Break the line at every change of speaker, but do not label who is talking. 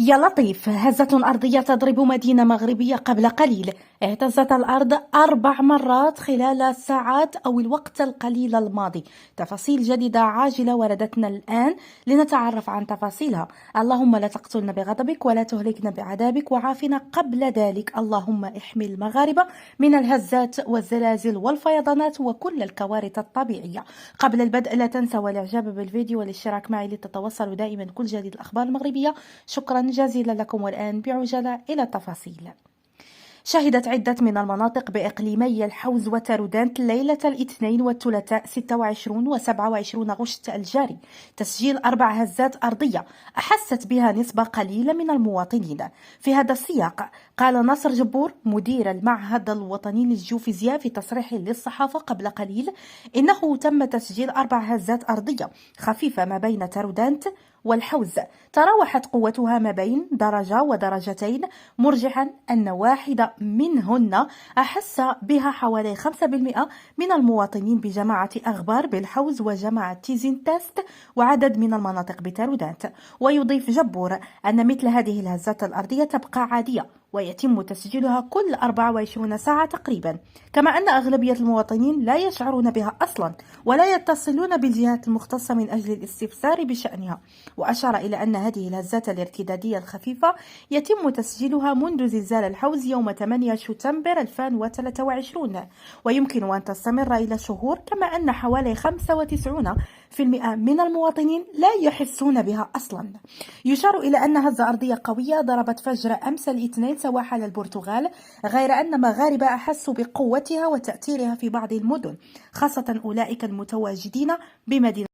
يا لطيف، هزة أرضية تضرب مدينة مغربية قبل قليل. اهتزت الأرض 4 مرات خلال الساعات أو الوقت القليل الماضي. تفاصيل جديدة عاجلة وردتنا الآن لنتعرف عن تفاصيلها. اللهم لا تقتلنا بغضبك ولا تهلكنا بعذابك وعافنا قبل ذلك. اللهم احمي المغاربة من الهزات والزلازل والفيضانات وكل الكوارث الطبيعية. قبل البدء لا تنسوا الإعجاب بالفيديو والاشتراك معي لتتوصلوا دائما كل جديد الأخبار المغربية. شكرا جزيلا لكم. والآن بعجلة إلى التفاصيل. شهدت عدة من المناطق بإقليمي الحوز وتارودانت ليلة الاثنين والثلاثاء 26 و 27 غشت الجاري تسجيل 4 هزات أرضية أحست بها نسبة قليلة من المواطنين. في هذا السياق قال ناصر جبور مدير المعهد الوطني للجيوفيزياء في تصريح للصحافة قبل قليل إنه تم تسجيل 4 هزات أرضية خفيفة ما بين تارودانت والحوز تراوحت قوتها ما بين درجة ودرجتين، مرجحا أن واحدة منهن أحس بها حوالي 5% من المواطنين بجماعة أغبار بالحوز وجماعة تيزينتاست وعدد من المناطق بتارودانت. ويضيف جبور أن مثل هذه الهزات الأرضية تبقى عادية ويتم تسجيلها كل 24 ساعة تقريبا، كما أن أغلبية المواطنين لا يشعرون بها أصلا ولا يتصلون بالجهات المختصة من أجل الاستفسار بشأنها. وأشار إلى أن هذه الهزات الارتدادية الخفيفة يتم تسجيلها منذ زلزال الحوز يوم 8 شتنبر 2023 ويمكن أن تستمر إلى شهور، كما أن حوالي 95% من المواطنين لا يحسون بها أصلا. يشار إلى أن هزة أرضية قوية ضربت فجر أمس الاثنين سواحل البرتغال، غير أن مغاربة أحسوا بقوتها وتأثيرها في بعض المدن، خاصة أولئك المتواجدين بمدينة